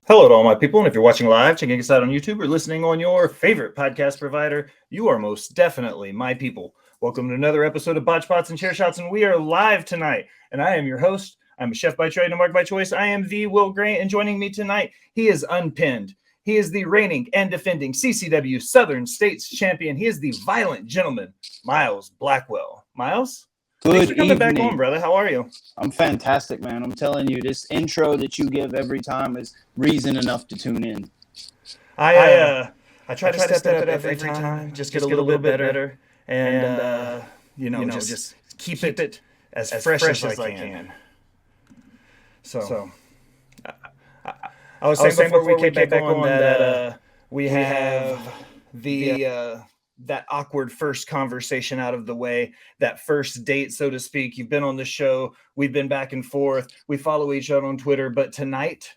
Hello to all my people, and if you're watching live, checking us out on YouTube, or listening on your favorite podcast provider, you are most definitely my people. Welcome to another episode of Botched, Pots, and Chair Shots, and we are live tonight. And I am your host. I'm a chef by trade and a mark by choice. I am the Will Grant, and joining me tonight, he is unpinned. He is the reigning and defending CCW Southern States champion. He is the Violent Gentleman Miles Blackwell. Miles? Thanks for coming back on, brother. How are you? I'm fantastic, man. I'm telling you, this intro that you give every time is reason enough to tune in. I try to step it up every time, just get a little bit better, and just keep it as fresh as I can. So, I was saying before we came back on that we have the that awkward first conversation out of the way, that first date, so to speak. You've been on the show. We've been back and forth. We follow each other on Twitter, but tonight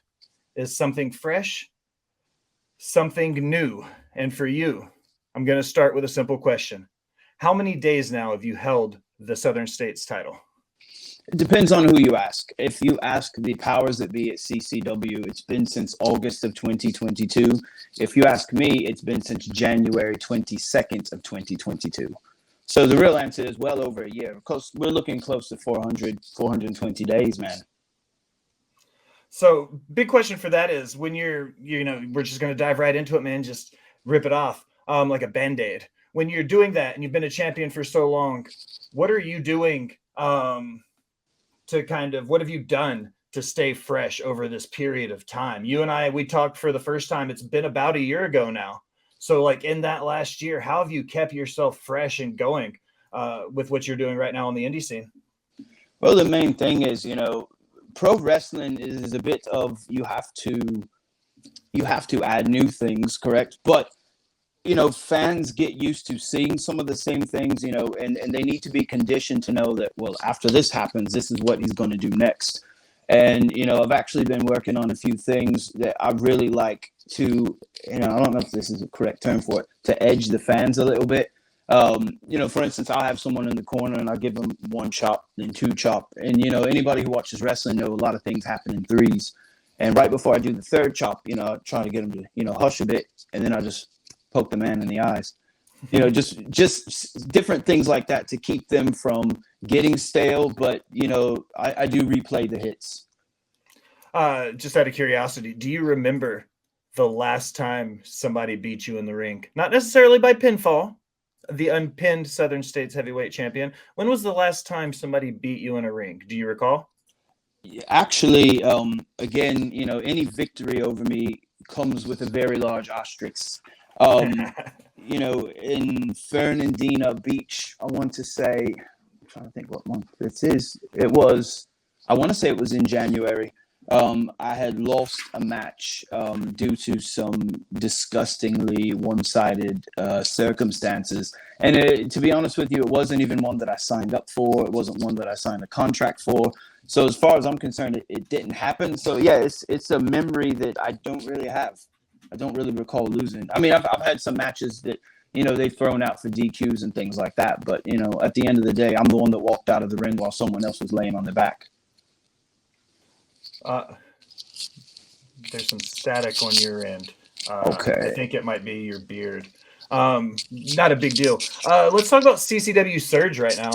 is something fresh, something new. And for you, I'm going to start with a simple question. How many days now have you held the Southern States title? It depends on who you ask. If you ask the powers that be at CCW, it's been since August of 2022. If you ask me, it's been since January 22nd of 2022. So the real answer is well over a year. We're looking close to 420 days, man. So big question for that is when we're just going to dive right into it, man, just rip it off like a Band-Aid. When you're doing that and you've been a champion for so long, what are you doing what have you done to stay fresh over this period of time? You and I, we talked for the first time, it's been about a year ago now. So like in that last year, how have you kept yourself fresh and going with what you're doing right now on the indie scene? Well, the main thing is, pro wrestling is a bit of you have to add new things, correct? But fans get used to seeing some of the same things, and they need to be conditioned to know that, well, after this happens, this is what he's going to do next. And, I've actually been working on a few things that I really like to, I don't know if this is a correct term for it, to edge the fans a little bit. For instance, I'll have someone in the corner and I'll give them one chop, then two chop. And, anybody who watches wrestling know a lot of things happen in threes. And right before I do the third chop, I try to get them to, hush a bit. And then I just poke the man in the eyes, just different things like that to keep them from getting stale. But, I do replay the hits. Just out of curiosity, do you remember the last time somebody beat you in the ring? Not necessarily by pinfall, the unpinned Southern States heavyweight champion. When was the last time somebody beat you in a ring? Do you recall? Actually, again, any victory over me comes with a very large asterisk. In Fernandina Beach, I want to say, I'm trying to think what month this is. I want to say it was in January. I had lost a match due to some disgustingly one-sided circumstances. And to be honest with you, it wasn't even one that I signed up for. It wasn't one that I signed a contract for. So as far as I'm concerned, it didn't happen. So yeah, it's a memory that I don't really have. I don't really recall losing. I mean, I've had some matches that, they've thrown out for DQs and things like that. But, at the end of the day, I'm the one that walked out of the ring while someone else was laying on their back. There's some static on your end. Okay. I think it might be your beard. Not a big deal. Let's talk about CCW Surge right now.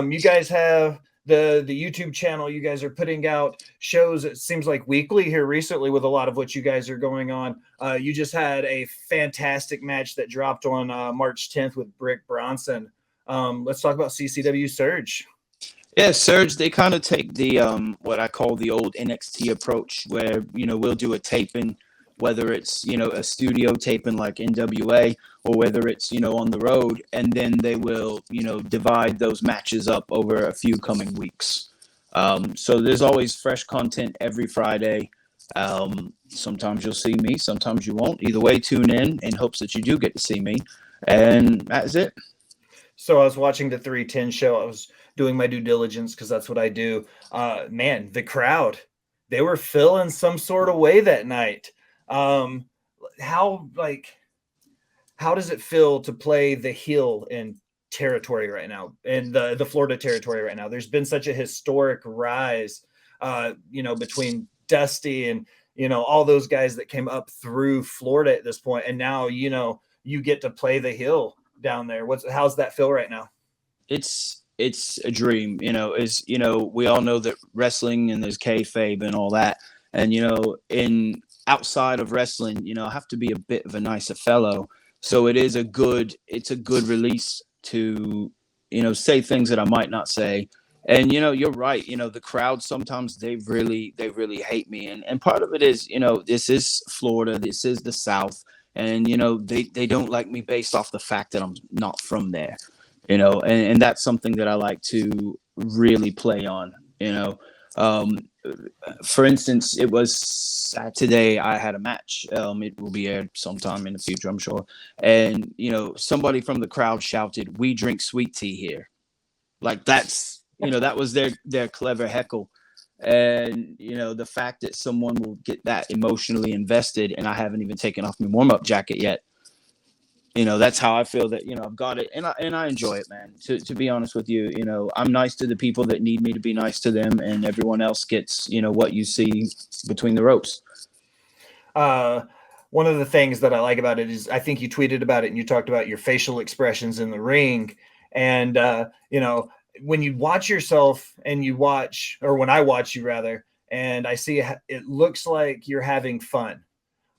You guys have the YouTube channel. You guys are putting out shows, it seems like weekly here recently with a lot of what you guys are going on. You just had a fantastic match that dropped on March 10th with Brick Bronson. Let's talk about CCW Surge. Yeah, Surge, they kind of take the what I call the old NXT approach where, we'll do a taping, whether it's, a studio taping like NWA or whether it's, on the road, and then they will, divide those matches up over a few coming weeks. So there's always fresh content every Friday. Sometimes you'll see me, sometimes you won't. Either way, tune in hopes that you do get to see me. And that's it. So I was watching the 310 show. I was doing my due diligence because that's what I do. Man, the crowd, they were feeling some sort of way that night. How does it feel to play the heel in territory right now, in the Florida territory right now? There's been such a historic rise, between Dusty and, all those guys that came up through Florida at this point, and now you get to play the hill down there. How's that feel right now? It's a dream, is, we all know that wrestling and there's kayfabe and all that. And, in outside of wrestling, I have to be a bit of a nicer fellow. So it's a good release to, say things that I might not say. And, you're right. The crowd, sometimes they really hate me. And part of it is, this is Florida, this is the South. And, they don't like me based off the fact that I'm not from there. And that's something that I like to really play on. For instance, it was Saturday I had a match. It will be aired sometime in the future, I'm sure. And somebody from the crowd shouted, "We drink sweet tea here." Like that's that was their clever heckle. And the fact that someone will get that emotionally invested, and I haven't even taken off my warm-up jacket yet. That's how I feel that, I've got it, and I enjoy it, man. To be honest with you, I'm nice to the people that need me to be nice to them, and everyone else gets, what you see between the ropes. One of the things that I like about it is I think you tweeted about it and you talked about your facial expressions in the ring. And, when you watch yourself and when I watch you rather, and I see it looks like you're having fun.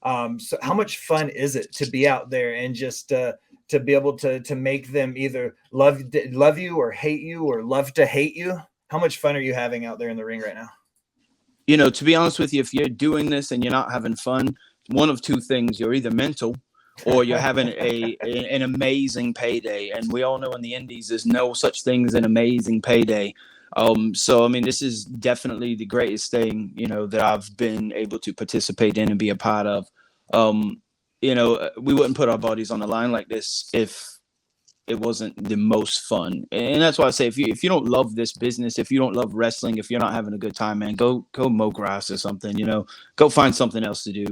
So how much fun is it to be out there and just to be able to make them either love you or hate you or love to hate you? How much fun are you having out there in the ring right now? To be honest with you, if you're doing this and you're not having fun, one of two things: you're either mental or you're having an amazing payday. And we all know in the indies, there's no such thing as an amazing payday. So, I mean, this is definitely the greatest thing, that I've been able to participate in and be a part of. We wouldn't put our bodies on the line like this if it wasn't the most fun. And that's why I say, if you don't love this business, if you don't love wrestling, if you're not having a good time, man, go mow grass or something, go find something else to do.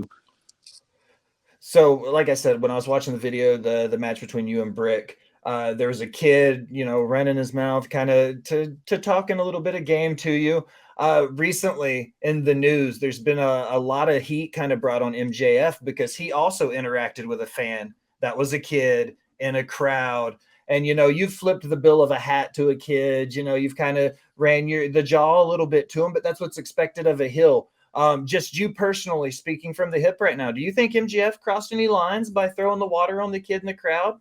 So, like I said, when I was watching the video, the match between you and Brick, there was a kid, running his mouth, kind of to talking a little bit of game to you. Recently in the news, there's been a lot of heat kind of brought on MJF because he also interacted with a fan that was a kid in a crowd. And, you've flipped the bill of a hat to a kid, you've kind of ran the jaw a little bit to him, but that's what's expected of a heel. Just you personally speaking from the hip right now, do you think MJF crossed any lines by throwing the water on the kid in the crowd?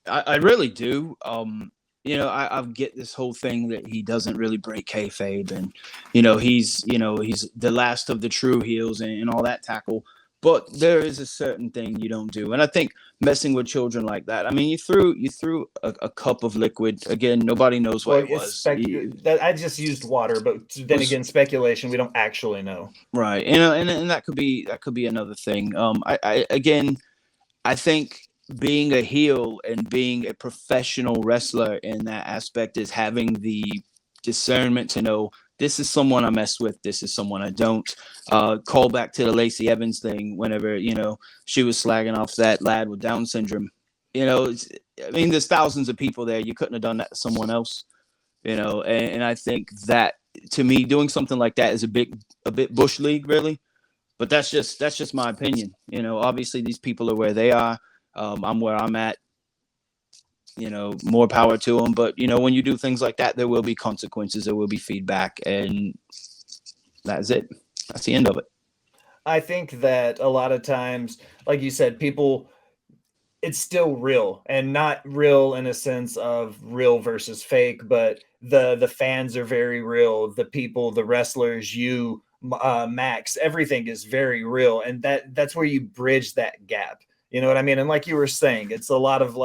I really do. I get this whole thing that he doesn't really break kayfabe, and he's the last of the true heels and all that tackle. But there is a certain thing you don't do, and I think messing with children like that. I mean, you threw a cup of liquid. Again, nobody knows what it was. I just used water, but then again, speculation. We don't actually know. Right, and that could be another thing. I think being a heel and being a professional wrestler in that aspect is having the discernment to know this is someone I mess with, this is someone I don't. Call back to the Lacey Evans thing whenever, she was slagging off that lad with Down syndrome. There's thousands of people there. You couldn't have done that to someone else, and I think that, to me, doing something like that is a bit bush league, really. But that's just my opinion. Obviously these people are where they are. I'm where I'm at. More power to them. But when you do things like that, there will be consequences. There will be feedback, and that's it. That's the end of it. I think that a lot of times, like you said, people, it's still real, and not real in a sense of real versus fake, but the fans are very real. The people, the wrestlers, Max, everything is very real, and that's where you bridge that gap. You know what I mean? And like you were saying, it's a lot of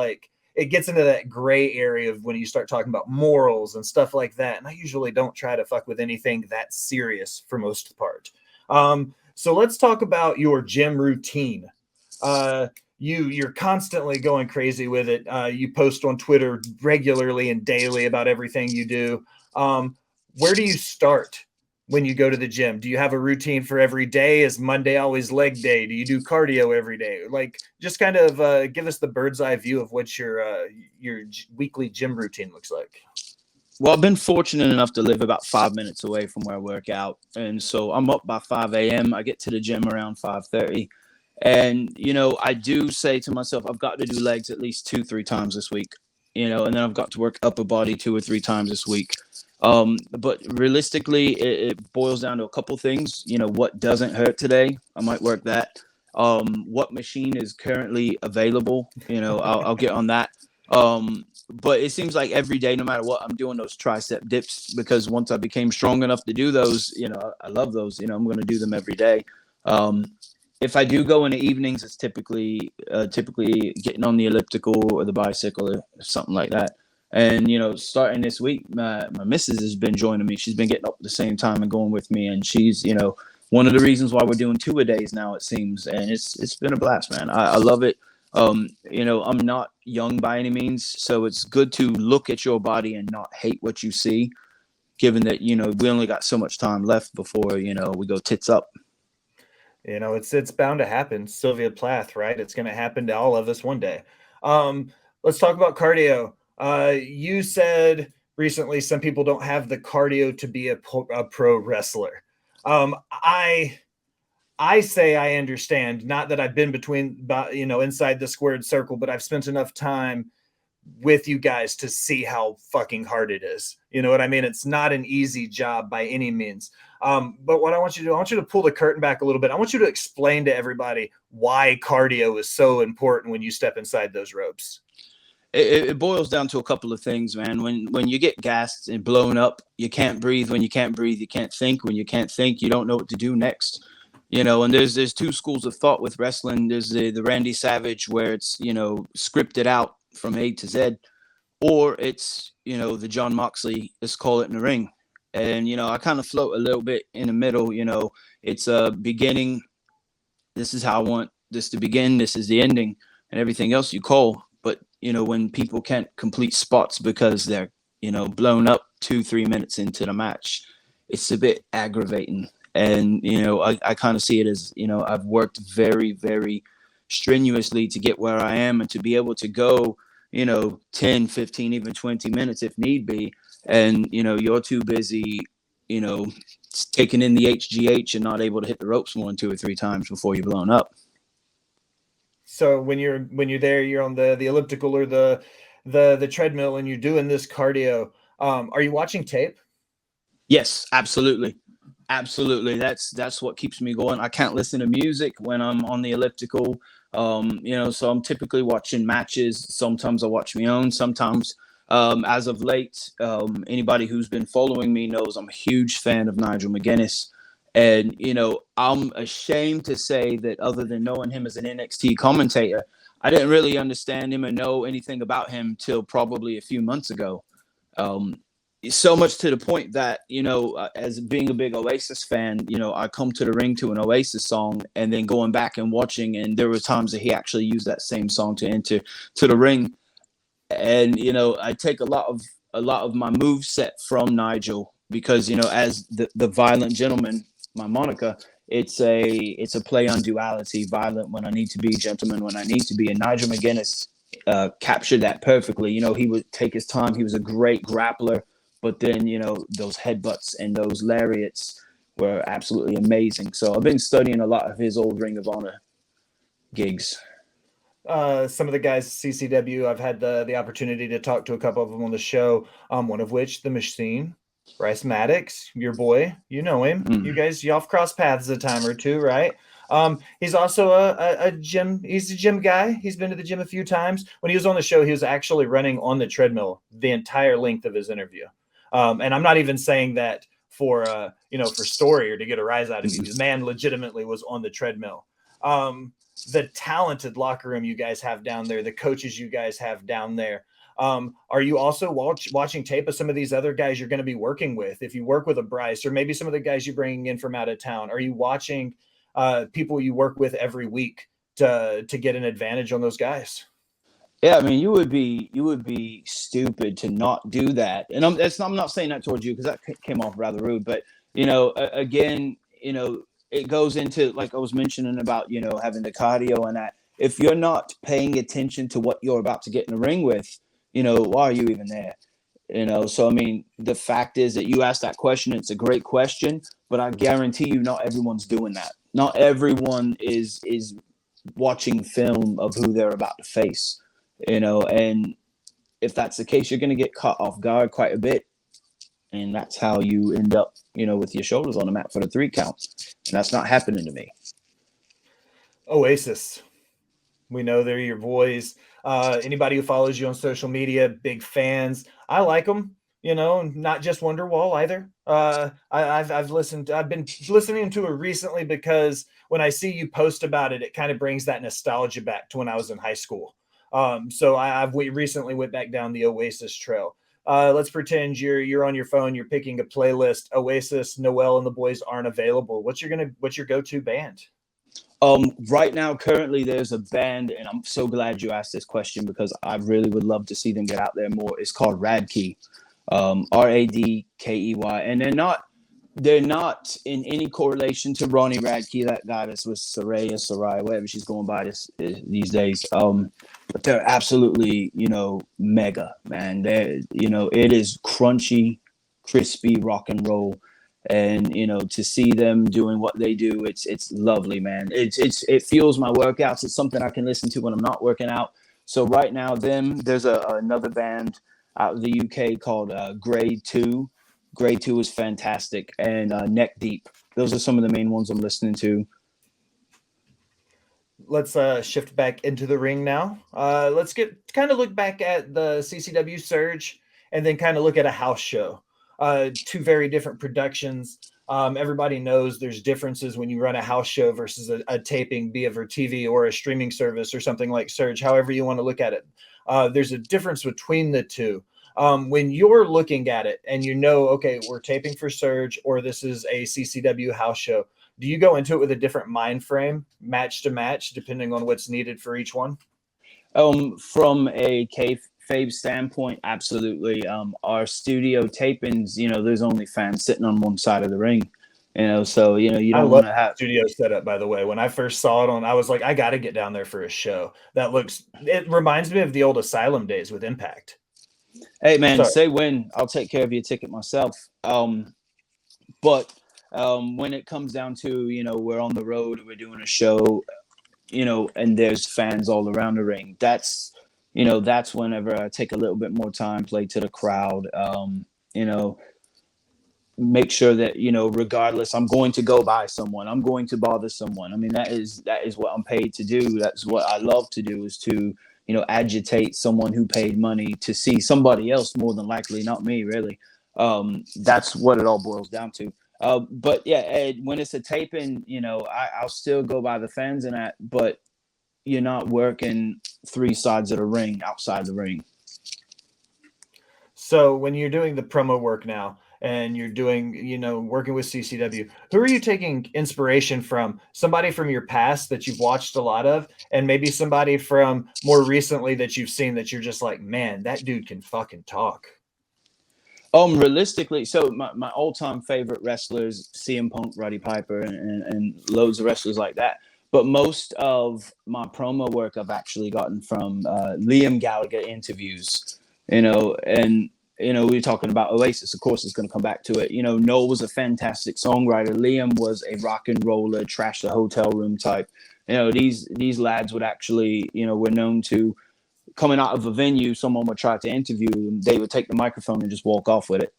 it gets into that gray area of when you start talking about morals and stuff like that. And I usually don't try to fuck with anything that serious for most part. So let's talk about your gym routine. You're constantly going crazy with it. You post on Twitter regularly and daily about everything you do. Where do you start when you go to the gym? Do you have a routine for every day? Is Monday always leg day? Do you do cardio every day? Just kind of give us the bird's eye view of what your weekly gym routine looks like. Well, I've been fortunate enough to live about 5 minutes away from where I work out. And so I'm up by 5 a.m. I get to the gym around 5:30. And, I do say to myself, I've got to do legs at least 2, 3 times this week, and then I've got to work upper body 2 or 3 times this week. But realistically, it boils down to a couple things. What doesn't hurt today? I might work that. What machine is currently available? I'll get on that. But it seems like every day, no matter what, I'm doing those tricep dips because once I became strong enough to do those, I love those. I'm going to do them every day. If I do go in the evenings, it's typically getting on the elliptical or the bicycle or something like that. And, starting this week, my missus has been joining me. She's been getting up at the same time and going with me. And she's, one of the reasons why we're doing 2-a-days now, it seems. And it's been a blast, man. I love it. I'm not young by any means. So it's good to look at your body and not hate what you see, given that, we only got so much time left before, we go tits up. It's bound to happen. Sylvia Plath, right? It's going to happen to all of us one day. Let's talk about cardio. You said recently some people don't have the cardio to be a pro wrestler. I say I understand. Not that I've been inside the squared circle, but I've spent enough time with you guys to see how fucking hard it is. You know what I mean? It's not an easy job by any means. But what I want you to do, I want you to pull the curtain back a little bit. I want you to explain to everybody why cardio is so important when you step inside those ropes. It boils down to a couple of things, man. When you get gassed and blown up, you can't breathe. When you can't breathe, you can't think. When you can't think, you don't know what to do next. And there's two schools of thought with wrestling. There's the Randy Savage where it's, scripted out from A to Z, or it's, the John Moxley, let's call it in the ring. And, I kind of float a little bit in the middle. It's a beginning. This is how I want this to begin. This is the ending, and everything else you call. But, when people can't complete spots because they're, blown up 2-3 minutes into the match, it's a bit aggravating. And, I kind of see it as, I've worked very, very strenuously to get where I am and to be able to go, 10, 15, even 20 minutes if need be. And, you're too busy, taking in the HGH and not able to hit the ropes more than 2 or 3 times before you're blown up. So when you're there, you're on the elliptical or the treadmill and you're doing this cardio. Are you watching tape? Yes, absolutely. Absolutely. That's what keeps me going. I can't listen to music when I'm on the elliptical. So I'm typically watching matches. Sometimes I watch my own. Sometimes, as of late, anybody who's been following me knows I'm a huge fan of Nigel McGuinness. And, I'm ashamed to say that other than knowing him as an NXT commentator, I didn't really understand him and know anything about him till probably a few months ago. So much to the point that, as being a big Oasis fan, I come to the ring to an Oasis song and then going back and watching. And there were times that he actually used that same song to enter to the ring. And, I take a lot of my move set from Nigel because, as the Violent Gentleman, my moniker, it's a play on duality, violent when I need to be, gentleman when I need to be. And Nigel McGuinness captured that perfectly. He would take his time. He was a great grappler. But then, those headbutts and those lariats were absolutely amazing. So I've been studying a lot of his old Ring of Honor gigs. Some of the guys at CCW, I've had the opportunity to talk to a couple of them on the show, one of which, The Machine, Bryce Maddox, your boy, you know him. Mm-hmm. Y'all have crossed paths a time or two, right? He's also a gym. He's a gym guy. He's been to the gym a few times. When he was on the show, he was actually running on the treadmill the entire length of his interview. And I'm not even saying that for story or to get a rise out of you. The man legitimately was on the treadmill. The talented locker room you guys have down there, the coaches you guys have down there. Are you also watching tape of some of these other guys you're going to be working with? If you work with a Bryce or maybe some of the guys you're bringing in from out of town, are you watching people you work with every week to get an advantage on those guys? Yeah, I mean, you would be stupid to not do that. And I'm not saying that towards you because that came off rather rude. But again, it goes into, like I was mentioning about having the cardio and that. If you're not paying attention to what you're about to get in the ring with, why are you even there? So I mean, the fact is that you asked that question, it's a great question, but I guarantee you not everyone's doing that. Not everyone is watching film of who they're about to face, and if that's the case, you're going to get caught off guard quite a bit, and that's how you end up, with your shoulders on the mat for the 3 count, and that's not happening to me. Oasis. We know they're your boys. Anybody who follows you on social media, big fans. I like them. Not just Wonderwall either. I've listened. I've been listening to it recently because when I see you post about it, it kind of brings that nostalgia back to when I was in high school. So I've recently went back down the Oasis trail. Let's pretend you're on your phone. You're picking a playlist. Oasis, Noel, and the boys aren't available. What's your go-to band? Right now, currently, there's a band, and I'm so glad you asked this question because I really would love to see them get out there more. It's called Radkey, Radkey, and they're not in any correlation to Ronnie Radke, that goddess with Sarai, whatever she's going by these days. But they're absolutely, mega, man. It is crunchy, crispy rock and roll. And to see them doing what they do, it's lovely, man. It fuels my workouts. It's something I can listen to when I'm not working out. So right now, there's another band out of the UK called Grade 2. Grade 2 is fantastic, and Neck Deep. Those are some of the main ones I'm listening to. Let's shift back into the ring now. Let's look back at the CCW Surge, and then kind of look at a house show. 2 very different productions. Everybody knows there's differences when you run a house show versus a taping, be it for TV or a streaming service or something like Surge, however you want to look at it. There's a difference between the two. When you're looking at it and okay, we're taping for Surge or this is a CCW house show, do you go into it with a different mind frame, match to match, depending on what's needed for each one? From a kayfabe standpoint, absolutely. Our studio tapings, there's only fans sitting on one side of the ring, so you don't want to have studio setup. By the way, when I first saw it I was like, I got to get down there for a show. It reminds me of the old Asylum days with Impact. Hey man, say when. I'll take care of your ticket myself. But when it comes down to, we're on the road, we're doing a show, and there's fans all around the ring. That's whenever I take a little bit more time, play to the crowd, make sure that, regardless, I'm going to go by someone, I'm going to bother someone. I mean, that is what I'm paid to do. That's what I love to do, is to, agitate someone who paid money to see somebody else, more than likely, not me, really. That's what it all boils down to. But yeah, Ed, when it's a taping, I'll still go by the fans and that, but you're not working 3 sides of the ring outside the ring. So when you're doing the promo work now and you're doing, working with CCW, who are you taking inspiration from? Somebody from your past that you've watched a lot of, and maybe somebody from more recently that you've seen that you're just like, man, that dude can fucking talk. Realistically, so my all-time favorite wrestlers, CM Punk, Roddy Piper, and loads of wrestlers like that. But most of my promo work I've actually gotten from Liam Gallagher interviews, and we're talking about Oasis. Of course, it's going to come back to it. Noel was a fantastic songwriter. Liam was a rock and roller, trash the hotel room type. These lads would actually, were known to, coming out of a venue, someone would try to interview them. They would take the microphone and just walk off with it.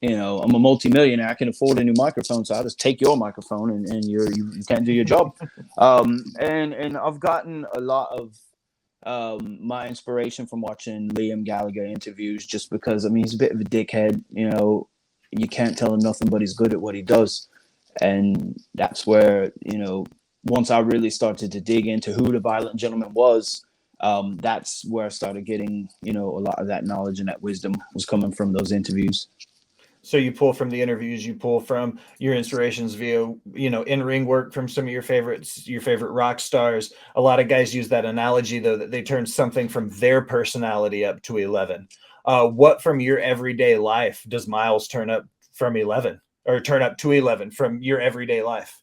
I'm a multimillionaire. I can afford a new microphone, so I'll just take your microphone and you can't do your job. And I've gotten a lot of my inspiration from watching Liam Gallagher interviews, just because, he's a bit of a dickhead. You can't tell him nothing but he's good at what he does. And that's where, once I really started to dig into who the Violent Gentleman was, that's where I started getting, a lot of that knowledge, and that wisdom was coming from those interviews. So you pull from the interviews, you pull from your inspirations via, in-ring work from some of your favorite rock stars. A lot of guys use that analogy, though, that they turn something from their personality up to 11. What from your everyday life does Miles turn up from 11, or turn up to 11 from your everyday life?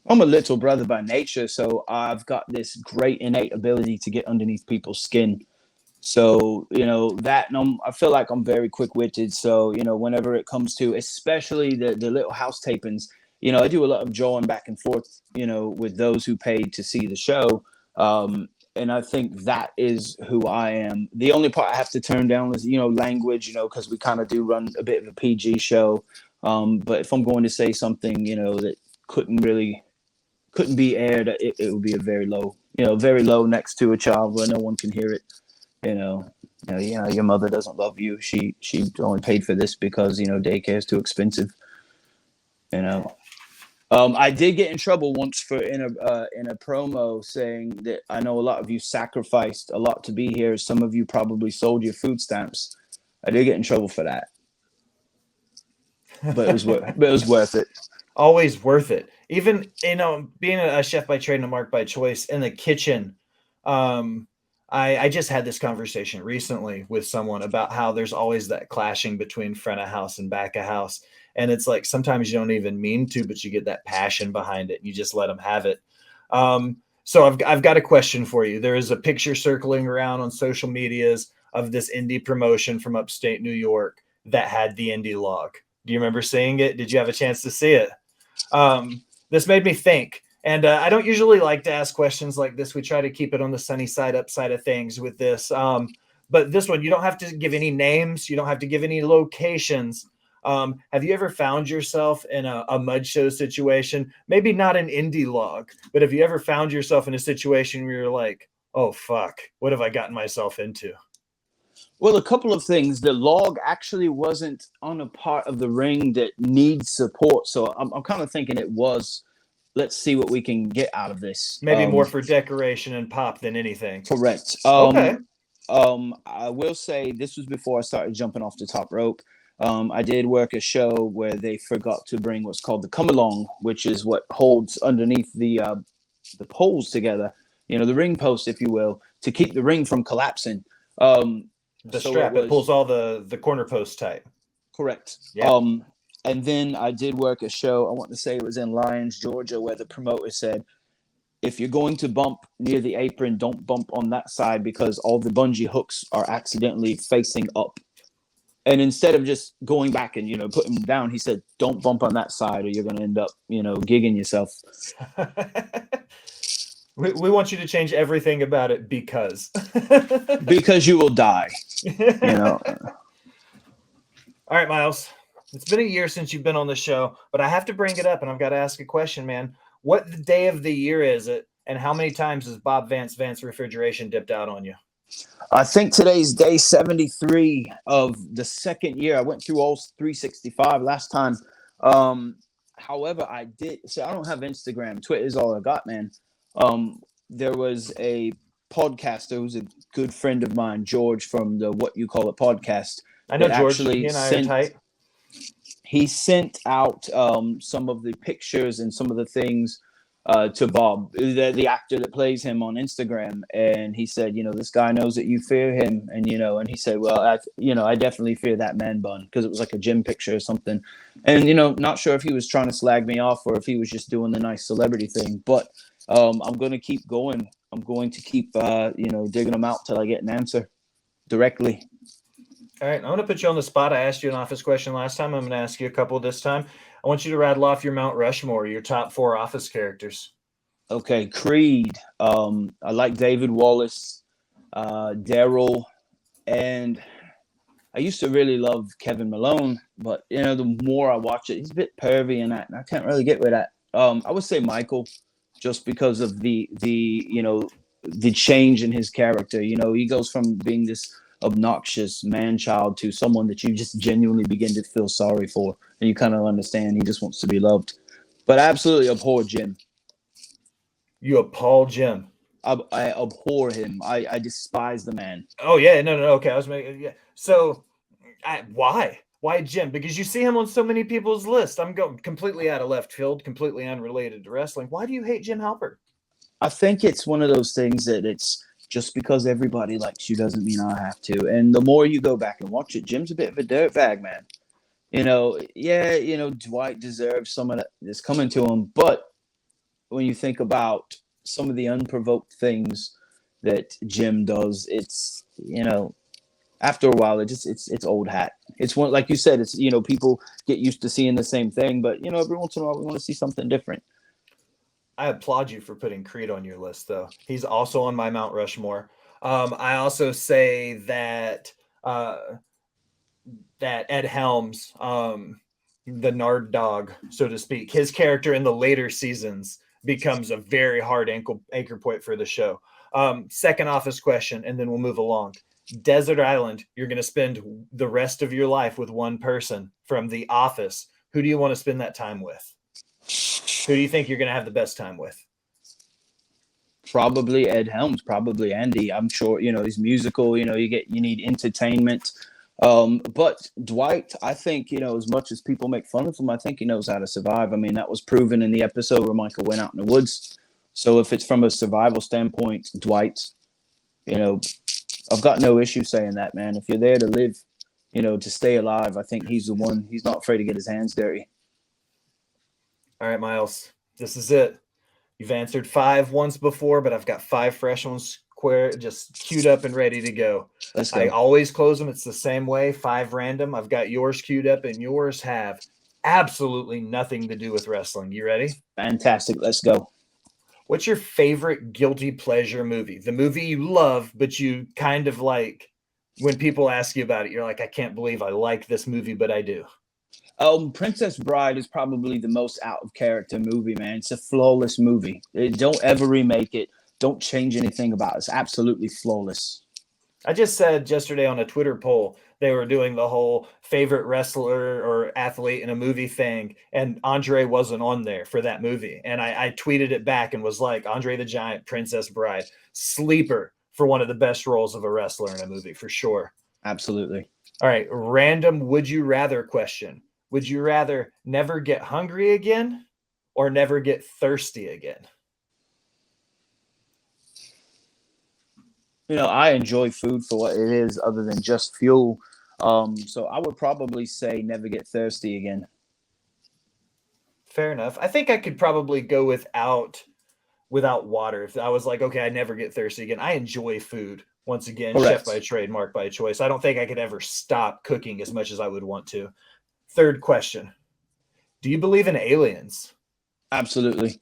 I'm a little brother by nature, so I've got this great innate ability to get underneath people's skin. So, that, and I feel like I'm very quick-witted. So, whenever it comes to, especially the little house tapings, I do a lot of drawing back and forth, with those who paid to see the show. And I think that is who I am. The only part I have to turn down is, language, because we kind of do run a bit of a PG show. But if I'm going to say something, that couldn't be aired, it would be a very low next to a child where no one can hear it. Your mother doesn't love you. She only paid for this because daycare is too expensive. I did get in trouble once for in a promo saying that I know a lot of you sacrificed a lot to be here. Some of you probably sold your food stamps. I did get in trouble for that, but it was worth it. Always worth it. Even being a chef by trade and a mark by choice in the kitchen. I just had this conversation recently with someone about how there's always that clashing between front of house and back of house. And it's like sometimes you don't even mean to, but you get that passion behind it. And you just let them have it. So I've got a question for you. There is a picture circling around on social medias of this indie promotion from upstate New York that had the indie log. Do you remember seeing it? Did you have a chance to see it? This made me think. And I don't usually like to ask questions like this. We try to keep it on the sunny side up side of things with this. But this one, you don't have to give any names. You don't have to give any locations. Have you ever found yourself in a mud show situation? Maybe not an indie log, but have you ever found yourself in a situation where you're like, oh, fuck, what have I gotten myself into? Well, a couple of things. The log actually wasn't on a part of the ring that needs support. So I'm kind of thinking it was, let's see what we can get out of this. Maybe more for decoration and pop than anything. Correct. Okay. I will say this was before I started jumping off the top rope. I did work a show where they forgot to bring what's called the come along, which is what holds underneath the poles together, the ring post, if you will, to keep the ring from collapsing. The strap that pulls all the corner posts tight. Correct. Yeah. And then I did work a show, I want to say it was in Lyons, Georgia, where the promoter said, if you're going to bump near the apron, don't bump on that side because all the bungee hooks are accidentally facing up. And instead of just going back and, putting them down, he said, don't bump on that side or you're going to end up, gigging yourself. We want you to change everything about it because you will die. All right, Miles. It's been a year since you've been on the show, but I have to bring it up and I've got to ask a question, man. What the day of the year is it? And how many times has Bob Vance Refrigeration dipped out on you? I think today's day 73 of the second year. I went through all 365 last time. However, I don't have Instagram. Twitter is all I got, man. There was a podcaster who's a good friend of mine, George, from the What You Call It podcast. I know George. He and I are tight. He sent out some of the pictures and some of the things to Bob, the actor that plays him on Instagram, and he said, this guy knows that you fear him, and and he said, well, I definitely fear that man bun, because it was like a gym picture or something, and not sure if he was trying to slag me off or if he was just doing the nice celebrity thing, but I'm going to keep going. I'm going to keep digging them out till I get an answer directly. All right, I'm going to put you on the spot. I asked you an office question last time. I'm going to ask you a couple this time. I want you to rattle off your Mount Rushmore, your top 4 office characters. Okay, Creed. I like David Wallace, Daryl, and I used to really love Kevin Malone, but the more I watch it, he's a bit pervy and I can't really get with that. I would say Michael, just because of the change in his character. He goes from being this obnoxious man-child to someone that you just genuinely begin to feel sorry for, and you kind of understand he just wants to be loved. But I absolutely abhor Jim. You appall Jim? I abhor him. I despise the man. Oh yeah, no. Okay, I was making So, why Jim? Because you see him on so many people's lists. I'm going completely out of left field, completely unrelated to wrestling. Why do you hate Jim Halpert? I think it's one of those things that it's just because everybody likes you doesn't mean I have to. And the more you go back and watch it, Jim's a bit of a dirtbag, man. Dwight deserves some of that that's coming to him. But when you think about some of the unprovoked things that Jim does. It's, after a while, it's old hat. It's one, like you said, it's, people get used to seeing the same thing, but every once in a while we want to see something different. I applaud you for putting Creed on your list, though. He's also on my Mount Rushmore. I also say that that Ed Helms, the Nard dog, so to speak, his character in the later seasons becomes a very hard anchor point for the show. Second office question, and then we'll move along. Desert Island, you're going to spend the rest of your life with one person from The Office. Who do you want to spend that time with? Who do you think you're going to have the best time with? Probably Ed Helms, probably Andy. I'm sure, he's musical, you need entertainment. But Dwight, I think, as much as people make fun of him, I think he knows how to survive. I mean, that was proven in the episode where Michael went out in the woods. So if it's from a survival standpoint, Dwight, I've got no issue saying that, man. If you're there to live, to stay alive, I think he's the one. He's not afraid to get his hands dirty. All right, Miles, this is it. You've answered 5 once before, but I've got 5 fresh ones just queued up and ready to go. Let's go. I always close them. It's the same way, 5 random. I've got yours queued up, and yours have absolutely nothing to do with wrestling. You ready? Fantastic. Let's go. What's your favorite guilty pleasure movie? The movie you love, but you kind of like when people ask you about it, you're like, I can't believe I like this movie, but I do. Princess Bride is probably the most out of character movie, man. It's a flawless movie. Don't ever remake it. Don't change anything about it. It's absolutely flawless. I just said yesterday on a Twitter poll, they were doing the whole favorite wrestler or athlete in a movie thing, and Andre wasn't on there for that movie. And I tweeted it back and was like, Andre the Giant, Princess Bride, sleeper for one of the best roles of a wrestler in a movie, for sure. Absolutely. All right, random would you rather question. Would you rather never get hungry again or never get thirsty again? I enjoy food for what it is other than just fuel. So I would probably say never get thirsty again. Fair enough. I think I could probably go without water. If I was like, okay, I never get thirsty again. I enjoy food. Once again, Correct. Chef by trade, Mark by choice. I don't think I could ever stop cooking as much as I would want to. Third question. Do you believe in aliens? Absolutely.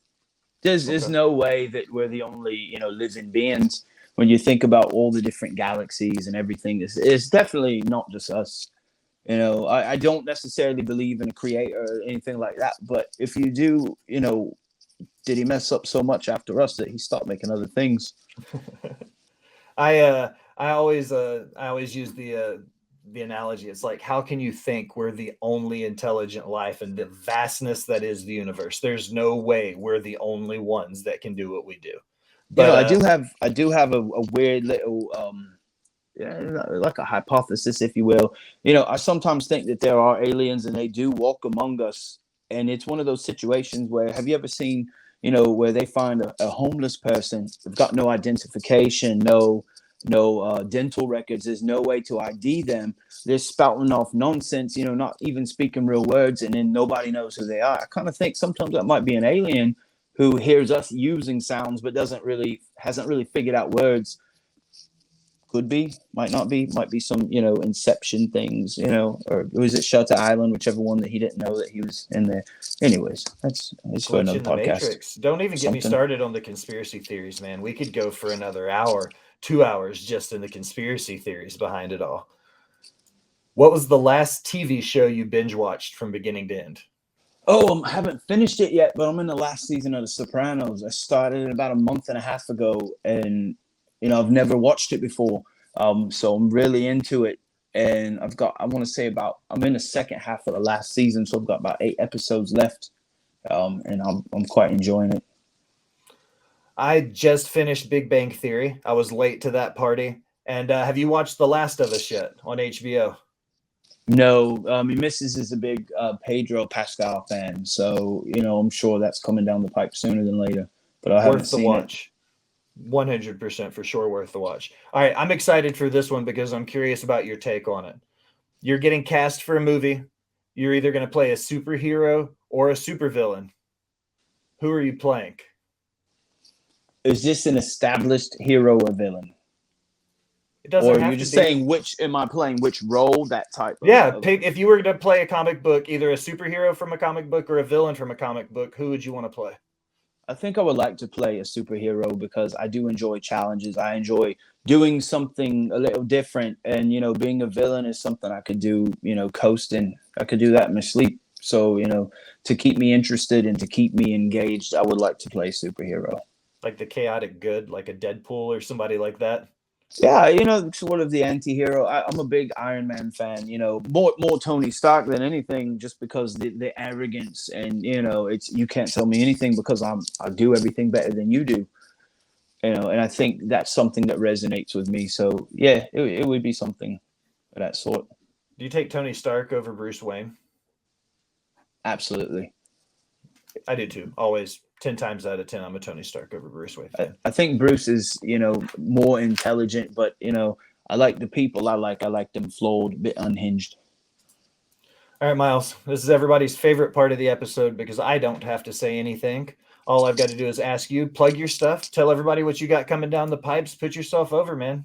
There's no way that we're the only, living beings. When you think about all the different galaxies and everything, it's definitely not just us. I don't necessarily believe in a creator or anything like that. But if you do, did he mess up so much after us that he stopped making other things? I always use the analogy. It's like, how can you think we're the only intelligent life in the vastness that is the universe? There's no way we're the only ones that can do what we do. But I do have a weird little like a hypothesis, if you will. I sometimes think that there are aliens and they do walk among us, and it's one of those situations where, have you ever seen, where they find a homeless person, they've got no identification, no dental records, there's no way to ID them, they're spouting off nonsense, not even speaking real words, and then nobody knows who they are. I kind of think sometimes that might be an alien who hears us using sounds but hasn't really figured out words. Could be, might not be, might be some Inception things, or was it Shutter Island, whichever one that he didn't know that he was in there. Anyways, it's for another podcast. Matrix. Don't even get me started on the conspiracy theories, man. We could go for another hour, 2 hours just in the conspiracy theories behind it all. What was the last TV show you binge watched from beginning to end? Oh, I haven't finished it yet, but I'm in the last season of The Sopranos. I started about a month and a half ago, and I've never watched it before, so I'm really into it. And I'm in the second half of the last season, so I've got about 8 episodes left, and I'm quite enjoying it. I just finished Big Bang Theory. I was late to that party. And have you watched The Last of Us yet on HBO? No, my missus is a big Pedro Pascal fan, so I'm sure that's coming down the pipe sooner than later. But I haven't seen it. 100% for sure worth the watch. All right, I'm excited for this one because I'm curious about your take on it. You're getting cast for a movie. You're either going to play a superhero or a supervillain. Who are you playing? is this an established hero or villain? It doesn't Or have you're to just be. saying am I playing which role, that type of Yeah, pick if you were to play a comic book, either a superhero from a comic book or a villain from a comic book, who would you want to play? I think I would like to play a superhero because I do enjoy challenges. I enjoy doing something a little different. And, being a villain is something I could do, coasting. I could do that in my sleep. So, to keep me interested and to keep me engaged, I would like to play superhero. Like the chaotic good, like a Deadpool or somebody like that? Yeah, sort of the anti-hero. I'm a big Iron Man fan, more Tony Stark than anything, just because the arrogance and, it's, you can't tell me anything because I do everything better than you do. And I think that's something that resonates with me. So yeah, it would be something of that sort. Do you take Tony Stark over Bruce Wayne? Absolutely. I do too. Always 10 times out of 10, I'm a Tony Stark over Bruce Wayne fan. I think Bruce is, more intelligent, but, I like the people I like them flawed, a bit unhinged. All right, Miles, this is everybody's favorite part of the episode because I don't have to say anything. All I've got to do is ask you, plug your stuff, tell everybody what you got coming down the pipes, put yourself over, man.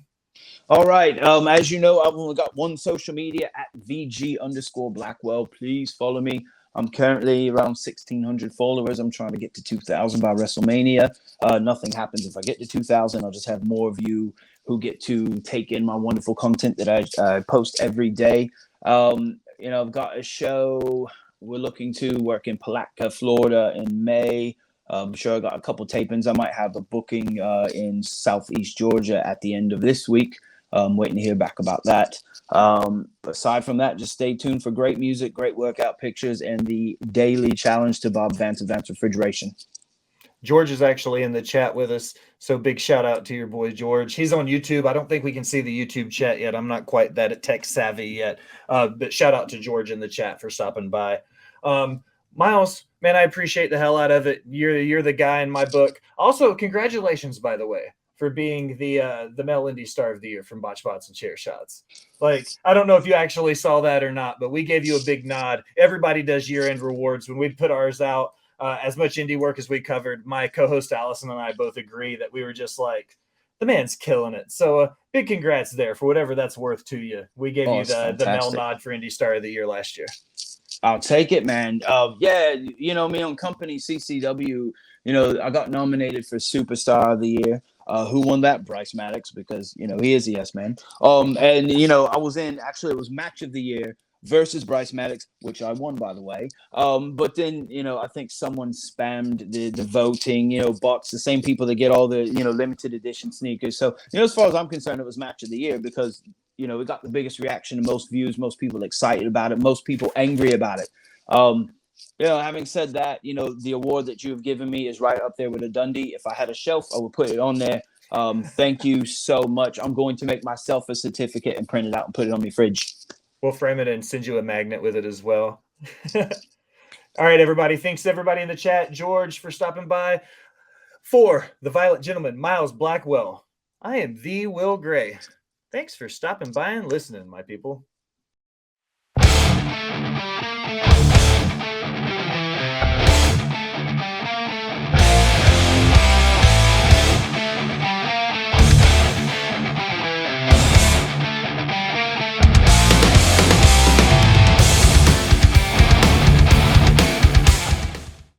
All right. As you know, I've only got one social media at VG_Blackwell. Please follow me. I'm currently around 1,600 followers. I'm trying to get to 2,000 by WrestleMania. Nothing happens if I get to 2,000. I'll just have more of you who get to take in my wonderful content that I post every day. I've got a show. We're looking to work in Palatka, Florida in May. I'm sure I got a couple tapings. I might have a booking in Southeast Georgia at the end of this week. Waiting to hear back about that. Aside from that, just stay tuned for great music, great workout pictures, and the daily challenge to Bob Vance Advanced Refrigeration. George is actually in the chat with us, so big shout out to your boy George. He's on YouTube. I don't think we can see the YouTube chat yet. I'm not quite that tech savvy yet, but shout out to George in the chat for stopping by. Miles, man, I appreciate the hell out of it. You're the guy in my book. Also, congratulations, by the way, for being the male indie star of the year from Botched, Bots, and Chair Shots. Like, I don't know if you actually saw that or not, but we gave you a big nod. Everybody does year-end rewards. When we put ours out, as much indie work as we covered, my co-host Allison and I both agree that we were just like, the man's killing it. So big congrats there for whatever that's worth to you. We gave you the Mel nod for Indie Star of the Year last year. I'll take it, man. Yeah, me on company CCW, I got nominated for Superstar of the Year. Who won that? Bryce Maddox, because, he is a yes man. And, I was it was Match of the Year versus Bryce Maddox, which I won, by the way. But then, I think someone spammed the voting, bots, the same people that get all the, limited edition sneakers. So, as far as I'm concerned, it was Match of the Year because, it got the biggest reaction, the most views, most people excited about it, most people angry about it. Having said that, the award that you have given me is right up there with a Dundee. If I had a shelf, I would put it on there. Thank you so much. I'm going to make myself a certificate and print it out and put it on my fridge. We'll frame it and send you a magnet with it as well. All right, everybody. Thanks to everybody in the chat. George for stopping by. For the Violent Gentleman, Miles Blackwell, I am the Will Gray. Thanks for stopping by and listening, my people.